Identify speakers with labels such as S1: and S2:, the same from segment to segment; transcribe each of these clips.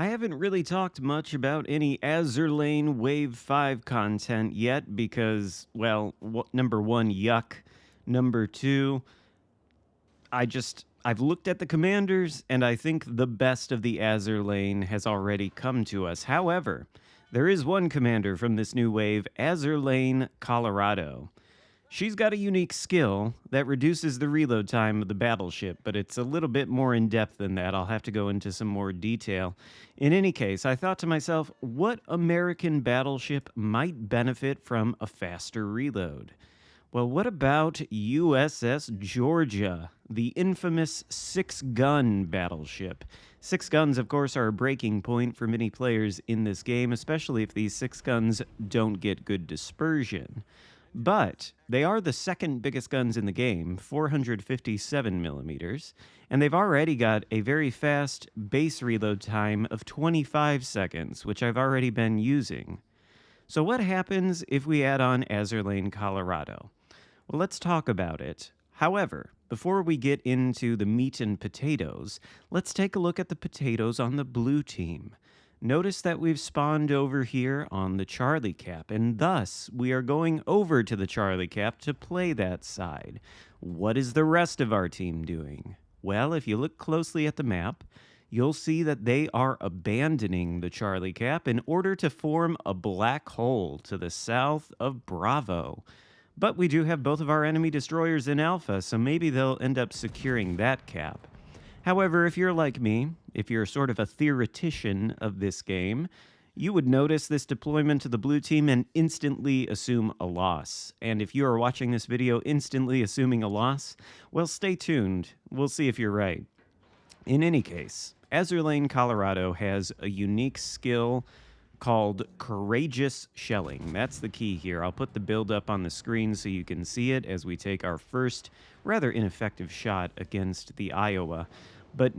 S1: I haven't really talked much about any Azurlane Wave 5 content yet because, well, number one, yuck. Number two, I've looked at the commanders and I think the best of the Azurlane has already come to us. However, there is one commander from this new wave, Azurlane Colorado. She's got a unique skill that reduces the reload time of the battleship, but it's a little bit more in depth than that. I'll have to go into some more detail. In any case, I thought to myself, what American battleship might benefit from a faster reload? Well, what about USS Georgia, the infamous six-gun battleship? Six guns, of course, are a breaking point for many players in this game, especially if these six guns don't get good dispersion. But they are the second biggest guns in the game, 457 millimeters, and they've already got a very fast base reload time of 25 seconds, which I've already been using. So what happens if we add on Azurlane Colorado? Well, let's talk about it. However, before we get into the meat and potatoes, let's take a look at the potatoes on the blue team. Notice that we've spawned over here on the Charlie Cap, and thus we are going over to the Charlie Cap to play that side. What is the rest of our team doing? Well, if you look closely at the map, you'll see that they are abandoning the Charlie Cap in order to form a black hole to the south of Bravo. But we do have both of our enemy destroyers in Alpha, so maybe they'll end up securing that cap. However, if you're like me, if you're sort of a theoretician of this game, you would notice this deployment to the blue team and instantly assume a loss. And if you are watching this video instantly assuming a loss, well, stay tuned. We'll see if you're right. In any case, Azurlane Colorado has a unique skill called Courageous Shelling. That's the key here. I'll put the build up on the screen so you can see it as we take our first rather ineffective shot against the Iowa. But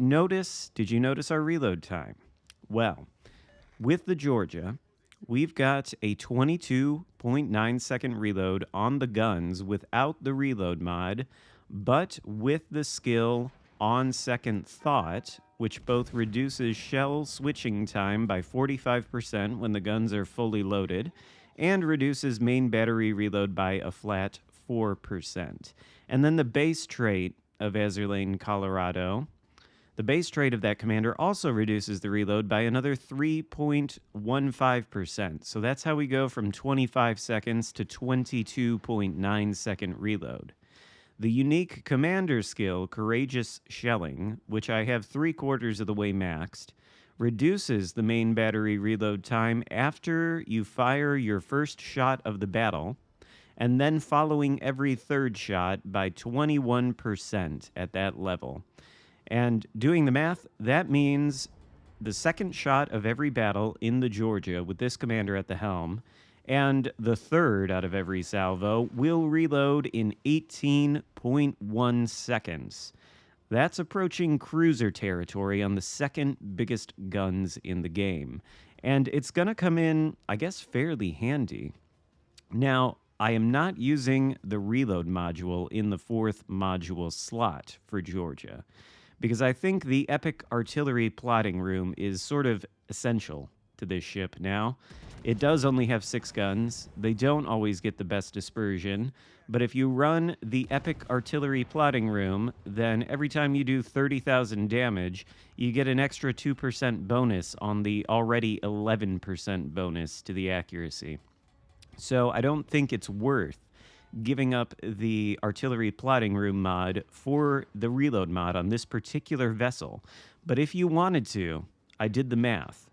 S1: did you notice our reload time? Well, with the Georgia, we've got a 22.9 second reload on the guns without the reload mod, but with the skill On Second Thought, which both reduces shell switching time by 45% when the guns are fully loaded, and reduces main battery reload by a flat 4%. And then the base trait of Azurlane Colorado, the base trait of that commander also reduces the reload by another 3.15%. So that's how we go from 25 seconds to 22.9 second reload. The unique commander skill, Courageous Shelling, which I have 3/4 of the way maxed, reduces the main battery reload time after you fire your first shot of the battle, and then following every third shot by 21% at that level. And doing the math, that means the second shot of every battle in the Georgia with this commander at the helm, and the third out of every salvo will reload in 18.1 seconds. That's approaching cruiser territory on the second biggest guns in the game. And it's going to come in, I guess, fairly handy. Now, I am not using the reload module in the fourth module slot for Georgia, because I think the epic artillery plotting room is sort of essential to this ship now. It does only have 6 guns. They don't always get the best dispersion, but if you run the epic artillery plotting room, then every time you do 30,000 damage, you get an extra 2% bonus on the already 11% bonus to the accuracy. So I don't think it's worth giving up the artillery plotting room mod for the reload mod on this particular vessel. But if you wanted to, I did the math.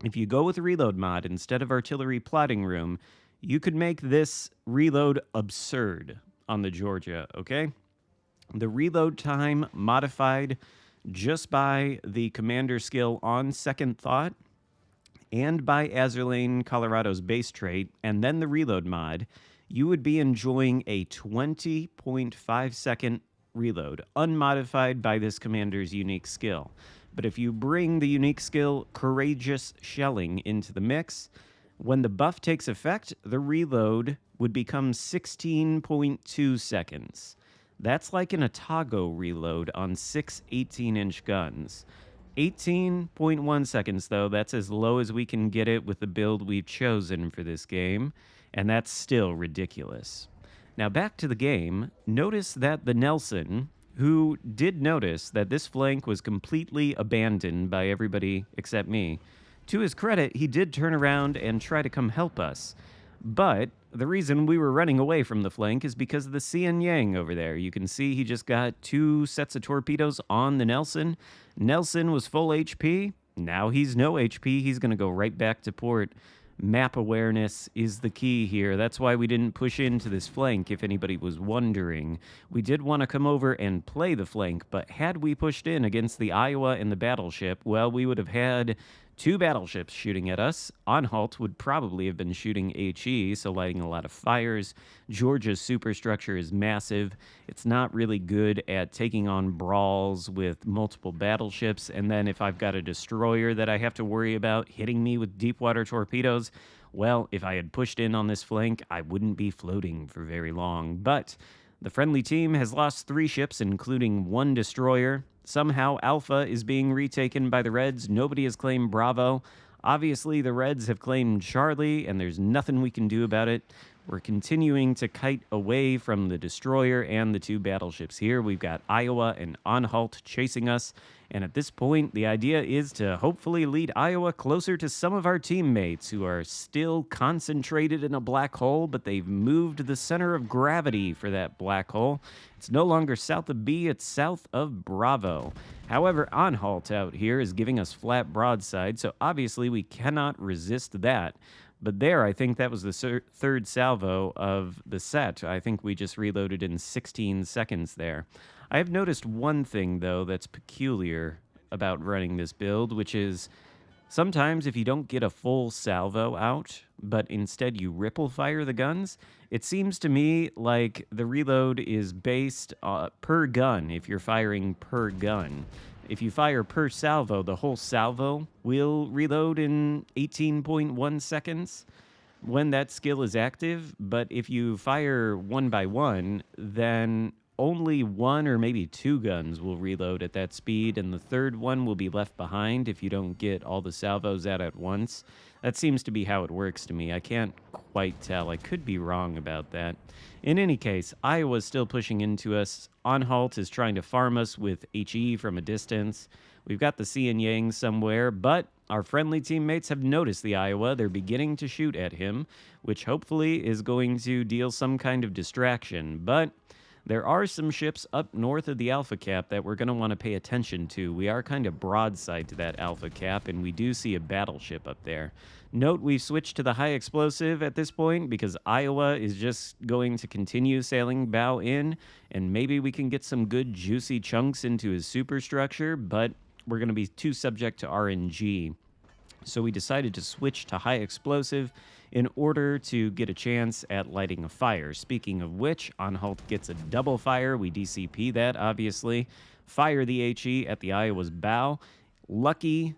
S1: If you go with reload mod instead of artillery plotting room, you could make this reload absurd on the Georgia, okay? The reload time modified just by the commander skill On Second Thought and by Azurlane Colorado's base trait, and then the reload mod, you would be enjoying a 20.5 second reload, unmodified by this commander's unique skill. But if you bring the unique skill Courageous Shelling into the mix, when the buff takes effect, the reload would become 16.2 seconds. That's like an Atago reload on 6 18-inch guns. 18.1 seconds, though. That's as low as we can get it with the build we've chosen for this game, and that's still ridiculous. Now, back to the game. Notice that the Nelson, who did notice that this flank was completely abandoned by everybody except me, to his credit, he did turn around and try to come help us. But the reason we were running away from the flank is because of the Cian Yang over there. You can see he just got 2 sets of torpedoes on the Nelson. Nelson was full HP. Now he's no HP. He's going to go right back to port. Map awareness is the key here. That's why we didn't push into this flank, if anybody was wondering. We did want to come over and play the flank, but had we pushed in against the Iowa and the battleship, well, we would have had 2 battleships shooting at us. Anhalt would probably have been shooting HE, so lighting a lot of fires. Georgia's superstructure is massive. It's not really good at taking on brawls with multiple battleships, and then if I've got a destroyer that I have to worry about hitting me with deep water torpedoes, well, if I had pushed in on this flank, I wouldn't be floating for very long. But the friendly team has lost 3 ships, including 1 destroyer. Somehow, Alpha is being retaken by the Reds. Nobody has claimed Bravo. Obviously, the Reds have claimed Charlie, and there's nothing we can do about it. We're continuing to kite away from the destroyer and the 2 battleships here. We've got Iowa and Anhalt chasing us. And at this point, the idea is to hopefully lead Iowa closer to some of our teammates who are still concentrated in a black hole, but they've moved the center of gravity for that black hole. It's no longer south of B, it's south of Bravo. However, Anhalt out here is giving us flat broadside, so obviously we cannot resist that. But there, I think that was the 3rd salvo of the set. I think we just reloaded in 16 seconds there. I have noticed one thing, though, that's peculiar about running this build, which is sometimes if you don't get a full salvo out, but instead you ripple fire the guns, it seems to me like the reload is based per gun if you're firing per gun. If you fire per salvo, the whole salvo will reload in 18.1 seconds when that skill is active. But if you fire one by one, then only 1 or maybe 2 guns will reload at that speed, and the 3rd one will be left behind if you don't get all the salvos out at once. That seems to be how it works to me. I can't quite tell. I could be wrong about that. In any case, Iowa's still pushing into us. Anhalt is trying to farm us with HE from a distance. We've got the Cian Yang somewhere, but our friendly teammates have noticed the Iowa. They're beginning to shoot at him, which hopefully is going to deal some kind of distraction. But there are some ships up north of the Alpha Cap that we're going to want to pay attention to. We are kind of broadside to that Alpha Cap, and we do see a battleship up there. Note we've switched to the high explosive at this point because Iowa is just going to continue sailing bow in, and maybe we can get some good juicy chunks into his superstructure, but we're going to be too subject to RNG. So we decided to switch to high explosive in order to get a chance at lighting a fire. Speaking of which, Anhalt gets a double fire. We DCP that, obviously. Fire the HE at the Iowa's bow. Lucky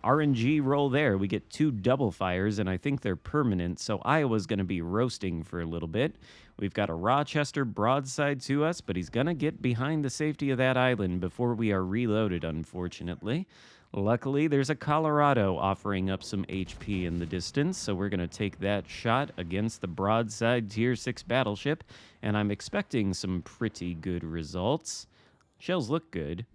S1: RNG roll there. We get 2 double fires, and I think they're permanent, so Iowa's going to be roasting for a little bit. We've got a Rochester broadside to us, but he's going to get behind the safety of that island before we are reloaded, unfortunately. Luckily, there's a Colorado offering up some HP in the distance, so we're going to take that shot against the broadside Tier 6 battleship, and I'm expecting some pretty good results. Shells look good.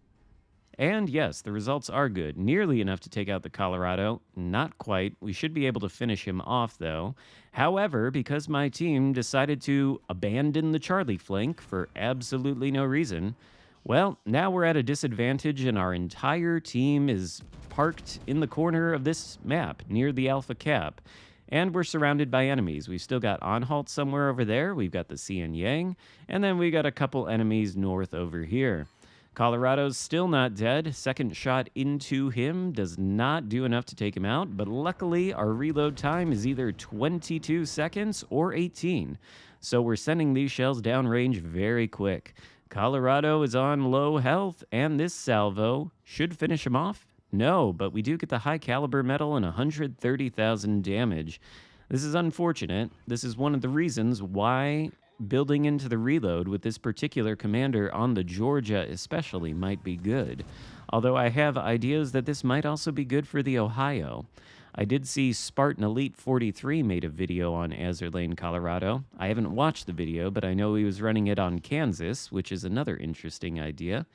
S1: And yes, the results are good. Nearly enough to take out the Colorado. Not quite. We should be able to finish him off, though. However, because my team decided to abandon the Charlie flank for absolutely no reason, well, now we're at a disadvantage, and our entire team is parked in the corner of this map near the Alpha Cap. And we're surrounded by enemies. We've still got Anhalt somewhere over there. We've got the Cian Yang. And then we got a couple enemies north over here. Colorado's still not dead. Second shot into him does not do enough to take him out, but luckily our reload time is either 22 seconds or 18. So we're sending these shells downrange very quick. Colorado is on low health, and this salvo should finish him off. No, but we do get the high caliber medal and 130,000 damage. This is unfortunate. This is one of the reasons why building into the reload with this particular commander on the Georgia especially might be good. Although I have ideas that this might also be good for the Ohio. I did see Spartan Elite 43 made a video on Azur Lane, Colorado. I haven't watched the video, but I know he was running it on Kansas, which is another interesting idea.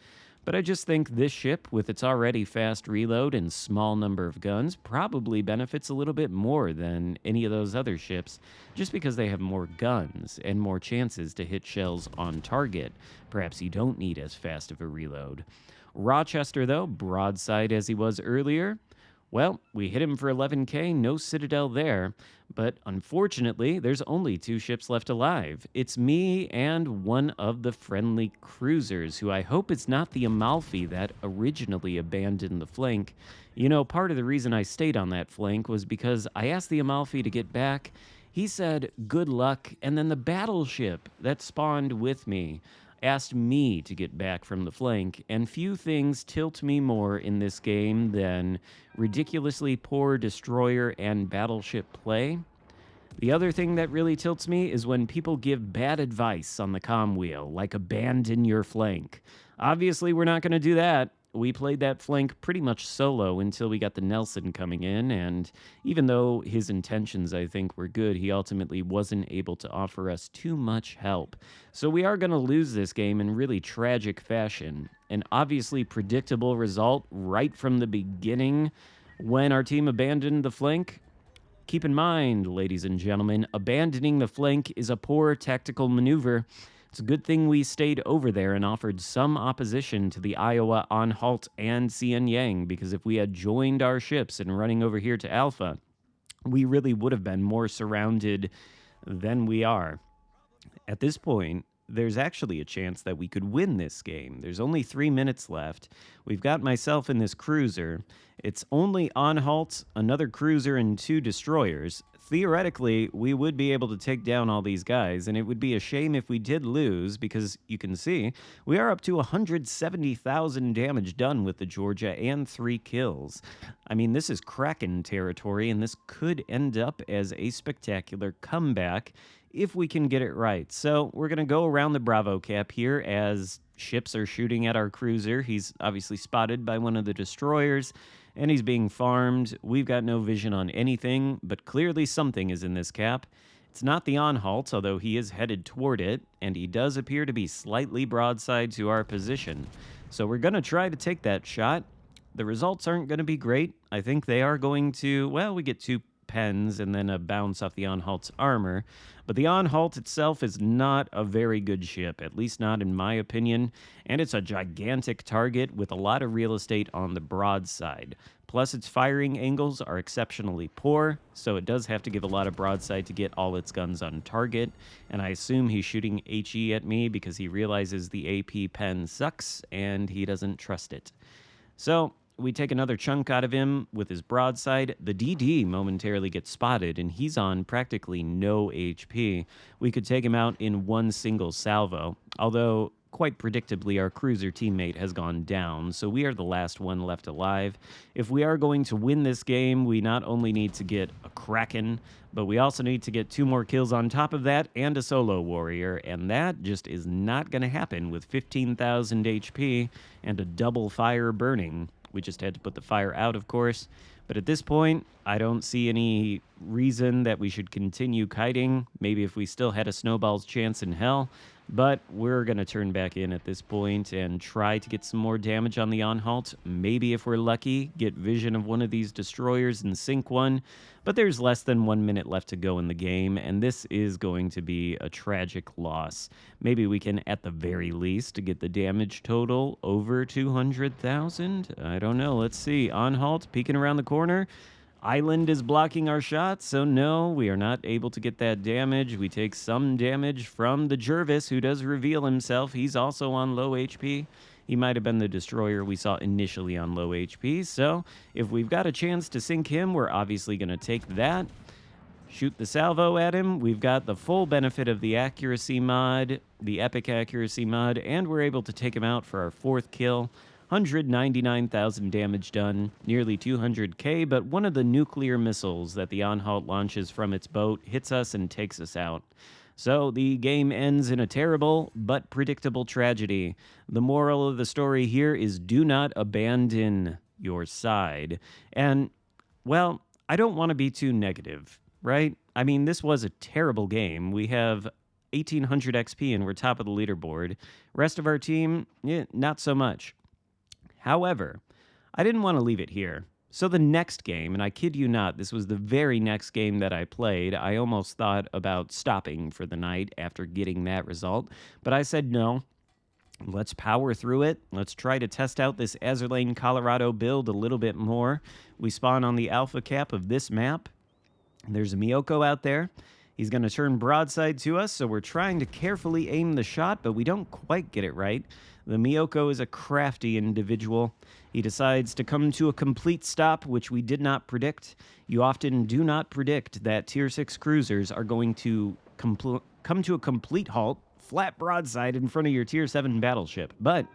S1: But I just think this ship, with its already fast reload and small number of guns, probably benefits a little bit more than any of those other ships, just because they have more guns and more chances to hit shells on target. Perhaps you don't need as fast of a reload. Rochester, though, broadside as he was earlier, well, we hit him for 11K, no Citadel there. But unfortunately, there's only 2 ships left alive. It's me and one of the friendly cruisers, who I hope it's not the Amalfi that originally abandoned the flank. You know, part of the reason I stayed on that flank was because I asked the Amalfi to get back. He said, good luck, and then the battleship that spawned with me asked me to get back from the flank, and few things tilt me more in this game than ridiculously poor destroyer and battleship play. The other thing that really tilts me is when people give bad advice on the comm wheel, like abandon your flank. Obviously, we're not going to do that. We played that flank pretty much solo until we got the Nelson coming in, and even though his intentions, I think, were good, he ultimately wasn't able to offer us too much help. So we are going to lose this game in really tragic fashion. An obviously predictable result right from the beginning when our team abandoned the flank. Keep in mind, ladies and gentlemen, abandoning the flank is a poor tactical maneuver. It's a good thing we stayed over there and offered some opposition to the Iowa Anhalt and Cian Yang, because if we had joined our ships and running over here to Alpha, we really would have been more surrounded than we are. At this point, there's actually a chance that we could win this game. There's only 3 minutes left. We've got myself in this cruiser. It's only Anhalt, another cruiser, and 2 destroyers. Theoretically, we would be able to take down all these guys, and it would be a shame if we did lose, because you can see we are up to 170,000 damage done with the Georgia and 3 kills. I mean, this is Kraken territory, and this could end up as a spectacular comeback if we can get it right. So we're going to go around the Bravo cap here as ships are shooting at our cruiser. He's obviously spotted by one of the destroyers, and he's being farmed. We've got no vision on anything, but clearly something is in this cap. It's not the Anhalt, although he is headed toward it, and he does appear to be slightly broadside to our position. So we're going to try to take that shot. The results aren't going to be great. I think they are going to, well, we get 2 pens and then a bounce off the Anhalt's armor. But the Anhalt itself is not a very good ship, at least not in my opinion, and it's a gigantic target with a lot of real estate on the broadside. Plus, its firing angles are exceptionally poor, so it does have to give a lot of broadside to get all its guns on target, and I assume he's shooting HE at me because he realizes the AP pen sucks and he doesn't trust it. So we take another chunk out of him with his broadside. The DD momentarily gets spotted, and he's on practically no HP. We could take him out in one single salvo, although quite predictably our cruiser teammate has gone down, so we are the last one left alive. If we are going to win this game, we not only need to get a Kraken, but we also need to get 2 more kills on top of that and a solo warrior, and that just is not going to happen with 15,000 HP and a double fire burning. We just had to put the fire out, of course. But at this point, I don't see any reason that we should continue kiting. Maybe if we still had a snowball's chance in hell. But we're going to turn back in at this point and try to get some more damage on the Anhalt. Maybe if we're lucky, get vision of one of these destroyers and sink one. But there's less than 1 minute left to go in the game, and this is going to be a tragic loss. Maybe we can, at the very least, get the damage total over 200,000? I don't know. Let's see. Anhalt peeking around the corner. Island is blocking our shots, so no, we are not able to get that damage. We take some damage from the Jervis, who does reveal himself. He's also on low HP. He might have been the destroyer we saw initially on low HP, so if we've got a chance to sink him, we're obviously going to take that. Shoot the salvo at him. We've got the full benefit of the accuracy mod, the epic accuracy mod, and we're able to take him out for our 4th kill. 199,000 damage done, nearly 200k, but one of the nuclear missiles that the Anhalt launches from its boat hits us and takes us out. So the game ends in a terrible but predictable tragedy. The moral of the story here is do not abandon your side. And, well, I don't want to be too negative, right? I mean, this was a terrible game. We have 1800 XP and we're top of the leaderboard. Rest of our team, not so much. However, I didn't want to leave it here. So the next game, and I kid you not, this was the very next game that I played. I almost thought about stopping for the night after getting that result, but I said no. Let's power through it. Let's try to test out this Azur Colorado build a little bit more. We spawn on the alpha cap of this map. There's a Miyoko out there. He's going to turn broadside to us, so we're trying to carefully aim the shot, but we don't quite get it right. The Miyoko is a crafty individual. He decides to come to a complete stop, which we did not predict. You often do not predict that Tier 6 cruisers are going to come to a complete halt, flat broadside in front of your Tier 7 battleship. But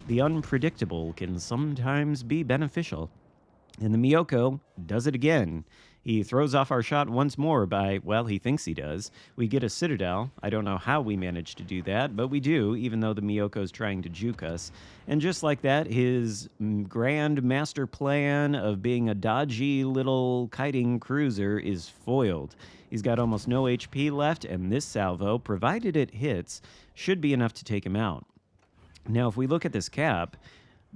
S1: the unpredictable can sometimes be beneficial. And the Miyoko does it again. He throws off our shot once more by, well, he thinks he does. We get a Citadel. I don't know how we managed to do that, but we do, even though the Miyoko's trying to juke us. And just like that, his grand master plan of being a dodgy little kiting cruiser is foiled. He's got almost no HP left, and this salvo, provided it hits, should be enough to take him out. Now, if we look at this cap,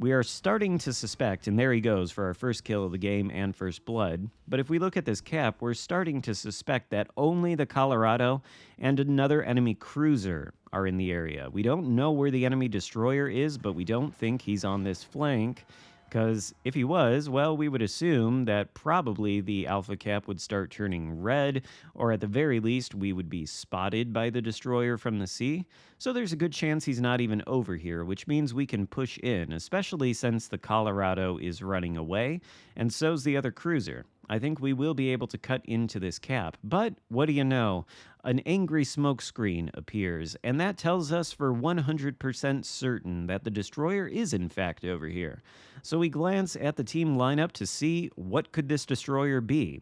S1: we are starting to suspect, and there he goes for our first kill of the game and first blood, but if we look at this cap, we're starting to suspect that only the Colorado and another enemy cruiser are in the area. We don't know where the enemy destroyer is, but we don't think he's on this flank, because if he was, well, we would assume that probably the alpha cap would start turning red, or at the very least, we would be spotted by the destroyer from the sea. So there's a good chance he's not even over here, which means we can push in, especially since the Colorado is running away, and so's the other cruiser. I think we will be able to cut into this cap, but what do you know? An angry smoke screen appears, and that tells us for 100% certain that the destroyer is in fact over here. So we glance at the team lineup to see what could this destroyer be.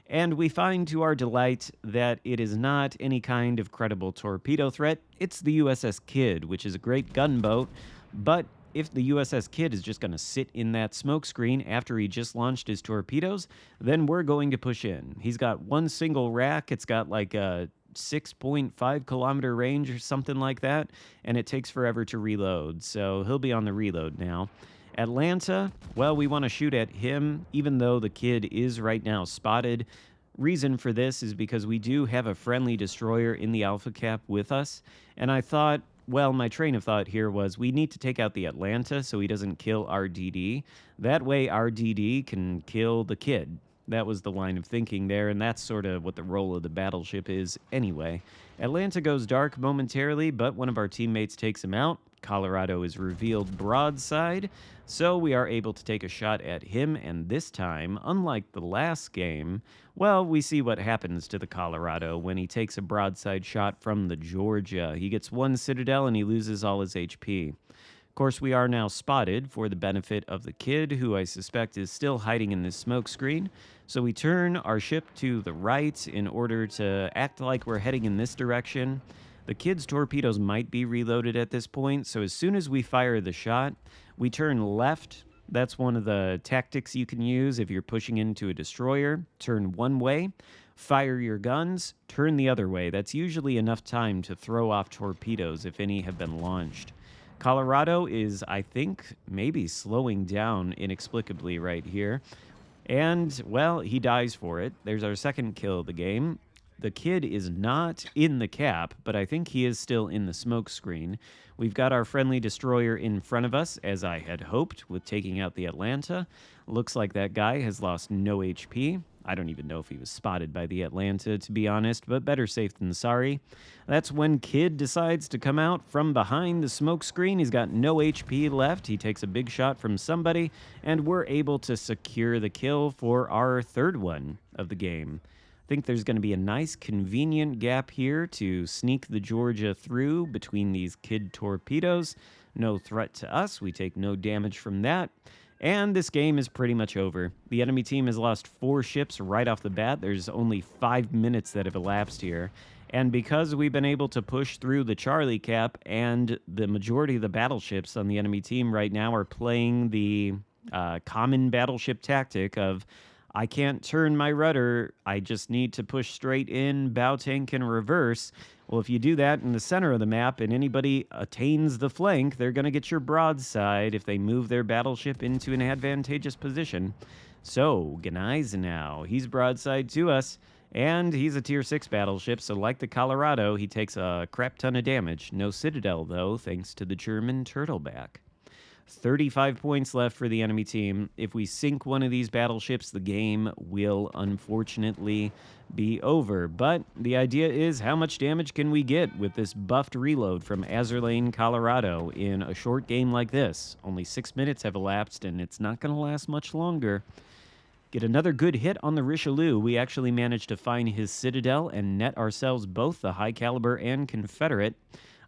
S1: And we find to our delight that it is not any kind of credible torpedo threat. It's the USS Kidd, which is a great gunboat, but if the USS Kidd is just going to sit in that smoke screen after he just launched his torpedoes, then we're going to push in. He's got one single rack. It's got like a 6.5 kilometer range or something like that, and it takes forever to reload, so he'll be on the reload now. Atlanta, well, we want to shoot at him, even though the Kidd is right now spotted. Reason for this is because we do have a friendly destroyer in the alpha cap with us, and I thought, well, my train of thought here was we need to take out the Atlanta so he doesn't kill RDD. That way RDD can kill the Kidd. That was the line of thinking there, and that's sort of what the role of the battleship is anyway. Atlanta goes dark momentarily, but one of our teammates takes him out. Colorado is revealed broadside, so we are able to take a shot at him, and this time, unlike the last game, well, we see what happens to the Colorado when he takes a broadside shot from the Georgia. He gets one Citadel and he loses all his HP. Of course, we are now spotted for the benefit of the Kidd, who I suspect is still hiding in this smoke screen. So we turn our ship to the right in order to act like we're heading in this direction. The Kidd's torpedoes might be reloaded at this point, so as soon as we fire the shot, we turn left. That's one of the tactics you can use if you're pushing into a destroyer. Turn one way, fire your guns, turn the other way. That's usually enough time to throw off torpedoes if any have been launched. Colorado is, I think, maybe slowing down inexplicably right here. And, well, he dies for it. There's our second kill of the game. The Kidd is not in the cap, but I think he is still in the smoke screen. We've got our friendly destroyer in front of us, as I had hoped, with taking out the Atlanta. Looks like that guy has lost no HP. I don't even know if he was spotted by the Atlanta, to be honest, but better safe than sorry. That's when Kidd decides to come out from behind the smoke screen. He's got no HP left. He takes a big shot from somebody, and we're able to secure the kill for our third one of the game. I think there's going to be a nice convenient gap here to sneak the Georgia through between these Kidd torpedoes. No threat to us. We take no damage from that. And this game is pretty much over. The enemy team has lost 4 ships right off the bat. There's only 5 minutes that have elapsed here. And because we've been able to push through the Charlie Cap, and the majority of the battleships on the enemy team right now are playing the common battleship tactic of, I can't turn my rudder, I just need to push straight in, bow tank, and reverse. Well, if you do that in the center of the map and anybody attains the flank, they're going to get your broadside if they move their battleship into an advantageous position. So, Gneisenau, he's broadside to us, and he's a tier 6 battleship, so like the Colorado, he takes a crap ton of damage. No Citadel, though, thanks to the German Turtleback. 35 points left for the enemy team. If we sink one of these battleships, the game will unfortunately be over. But the idea is, how much damage can we get with this buffed reload from Azurlane, Colorado in a short game like this? Only 6 minutes have elapsed, and it's not going to last much longer. Get another good hit on the Richelieu. We actually managed to find his Citadel and net ourselves both the High Caliber and Confederate.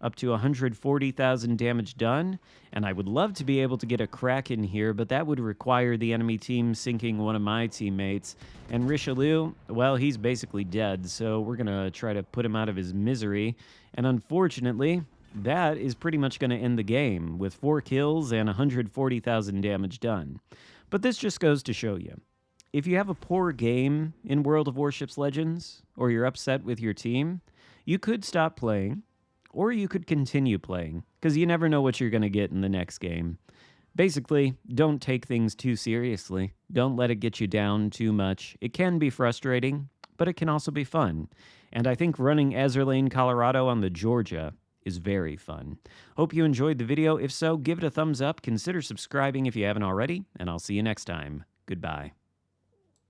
S1: Up to 140,000 damage done, and I would love to be able to get a Kraken here, but that would require the enemy team sinking one of my teammates. And Richelieu, well, he's basically dead, so we're going to try to put him out of his misery. And unfortunately, that is pretty much going to end the game, with 4 kills and 140,000 damage done. But this just goes to show you, if you have a poor game in World of Warships Legends, or you're upset with your team, you could stop playing, or you could continue playing, because you never know what you're going to get in the next game. Basically, don't take things too seriously. Don't let it get you down too much. It can be frustrating, but it can also be fun. And I think running Azurlane, Colorado on the Georgia is very fun. Hope you enjoyed the video. If so, give it a thumbs up. Consider subscribing if you haven't already, and I'll see you next time. Goodbye.